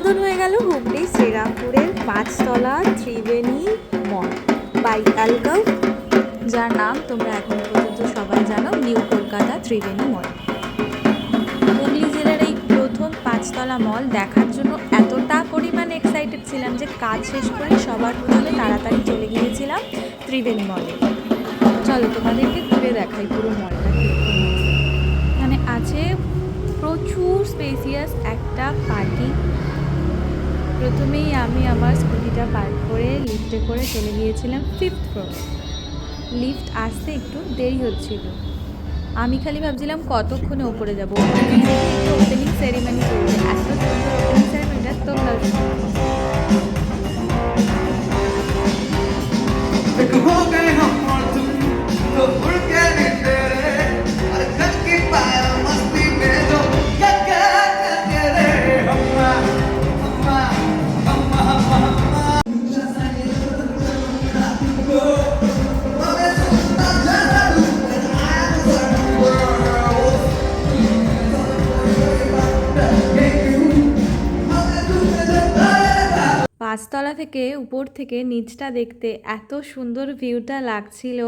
উদ্বোধন হয়ে গেল হুগলি শ্রীরামপুরের 5তলা ত্রিবেণী মল বাই অ্যালকভ, যার নাম তোমরা এখনো পর্যন্ত সবাই জানো, নিউ কলকাতা ত্রিবেণী মল। হুগলি জেলার এই প্রথম 5তলা মল দেখার জন্য এতটা পরিমাণে এক্সাইটেড ছিলাম যে কাজ শেষ করে সবার প্রথমে তাড়াতাড়ি চলে গিয়েছিলাম ত্রিবেণী মলে। চলো তোমাদেরকে ঘুরে দেখাই পুরো মলটা কীরকম। এখানে আছে প্রচুর স্পেসিয়াস একটা পার্কিং। প্রথমেই আমি আমার স্কুটিটা পার্ক করে লিফটে করে চলে গিয়েছিলাম 5th ফ্লোরে। লিফট আসতে একটু দেরি হচ্ছিল, আমি খালি ভাবছিলাম কতক্ষণে ওপরে যাবো। ওপেনিং সেরিমনি করবে, এত সুন্দর ওপেনিং সেরিমনিটা তোমরাও পাঁচতলা থেকে উপর থেকে নিচটা দেখতে এত সুন্দর ভিউটা লাগছিল,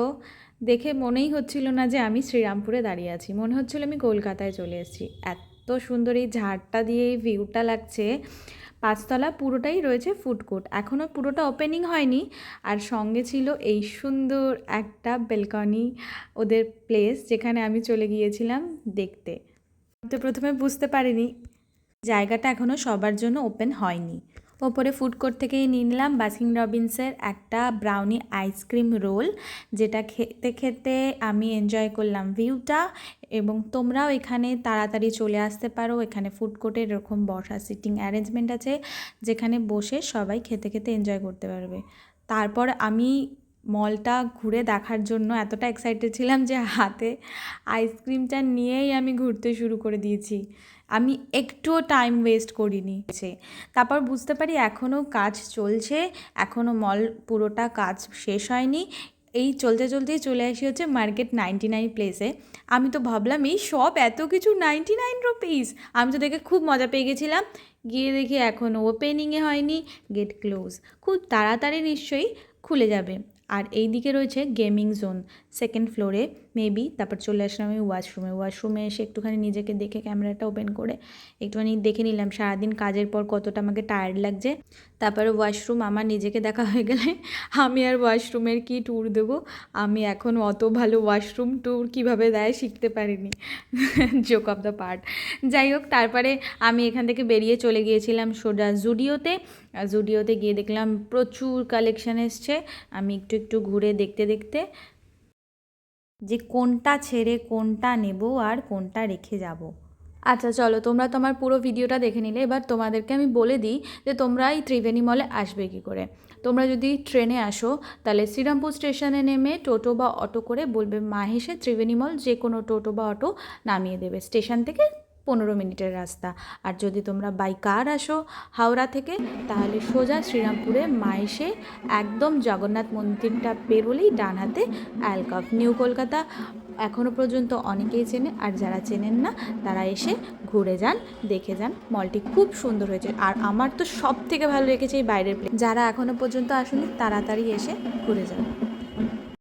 দেখে মনেই হচ্ছিল না যে আমি শ্রীরামপুরে দাঁড়িয়ে আছি, মনে হচ্ছিল আমি কলকাতায় চলে এসেছি। এত সুন্দর এই ঝাড়টা দিয়ে এই ভিউটা লাগছে। পাঁচতলা পুরোটাই রয়েছে ফুড কোর্ট, এখনও পুরোটা ওপেনিং হয়নি। আর সঙ্গে ছিল এই সুন্দর একটা বেলকনি, ওদের প্লেস, যেখানে আমি চলে গিয়েছিলাম দেখতে। তো প্রথমে বুঝতে পারিনি জায়গাটা এখনও সবার জন্য ওপেন হয়নি। ওপরে ফুড কোর্ট থেকেই নিয়ে নিলাম বাস্কিন রবিন্সের একটা ব্রাউনি আইসক্রিম রোল, যেটা খেতে খেতে আমি এনজয় করলাম ভিউটা। এবং তোমরাও এখানে তাড়াতাড়ি চলে আসতে পারো, এখানে ফুড কোর্টের এরকম বসার সিটিং অ্যারেঞ্জমেন্ট আছে, যেখানে বসে সবাই খেতে খেতে এনজয় করতে পারবে। তারপর আমি মলটা ঘুরে দেখার জন্য এতটা এক্সাইটেড ছিলাম যে হাতে আইসক্রিমটা নিয়েই আমি ঘুরতে শুরু করে দিয়েছি, আমি একটুও টাইম ওয়েস্ট করিনি। তারপর বুঝতে পারি এখনও কাজ চলছে, এখনও মল পুরোটা কাজ শেষ হয়নি। এই চলতে চলতেই চলে আসি হচ্ছে মার্কেট 99 প্লেসে। আমি তো ভাবলাম এই সব এত কিছু 99 রুপিস, আমি তো দেখে খুব মজা পেয়ে গেছিলাম। গিয়ে দেখি এখনও ওপেনিংয়ে হয়নি, গেট ক্লোজ, খুব তাড়াতাড়ি নিশ্চয়ই খুলে যাবে। আর এই দিকে রয়েছে গেমিং জোন 2nd ফ্লোরে মেবি। তারপর চলে আসলাম আমি ওয়াশরুমে এসে একটুখানি নিজেকে দেখে ক্যামেরাটা ওপেন করে একটুখানি দেখে নিলাম সারাদিন কাজের পর কতটা আমাকে টায়ার্ড লাগছে। তারপরে ওয়াশরুম আমার নিজেকে দেখা হয়ে গেলে আমি আর ওয়াশরুমের কি ট্যুর দেবো, আমি এখন অত ভালো ওয়াশরুম ট্যুর কীভাবে দেয় শিখতে পারিনি, জোক অফ দ্য পার্ট। যাই হোক, তারপরে আমি এখান থেকে বেরিয়ে চলে গিয়েছিলাম সোজা জুডিওতে গিয়ে দেখলাম প্রচুর কালেকশান এসছে। আমি একটু ঘুরে দেখতে দেখতে যে কোনটা ছেড়ে কোনটা নেব আর কোনটা রেখে যাব। আচ্ছা চলো, তোমরা তো আমার পুরো ভিডিওটা দেখে নিলে, এবার তোমাদেরকে আমি বলে দিই যে তোমরা এই ত্রিবেণী মলে আসবে কী করে। তোমরা যদি ট্রেনে আসো তাহলে শ্রীরামপুর স্টেশনে নেমে টোটো বা অটো করে বলবে মাহেশে ত্রিবেণী মল, যে কোনো টোটো বা অটো নামিয়ে দেবে স্টেশন থেকে 15 মিনিটের রাস্তা। আর যদি তোমরা বাই কার আসো হাওড়া থেকে, তাহলে সোজা শ্রীরামপুরে মাহেশে একদম জগন্নাথ মন্দিরটা পেরোলেই ডান হাতে অ্যালকভ, নিউ কলকাতা এখনও পর্যন্ত অনেকেই চেনে, আর যারা চেনেন না তারা এসে ঘুরে যান, দেখে যান। মলটি খুব সুন্দর হয়েছে, আর আমার তো সব থেকে ভালো লেগেছে এই বাইরের প্লেস। যারা এখনও পর্যন্ত আসেনি তাড়াতাড়ি এসে ঘুরে যান।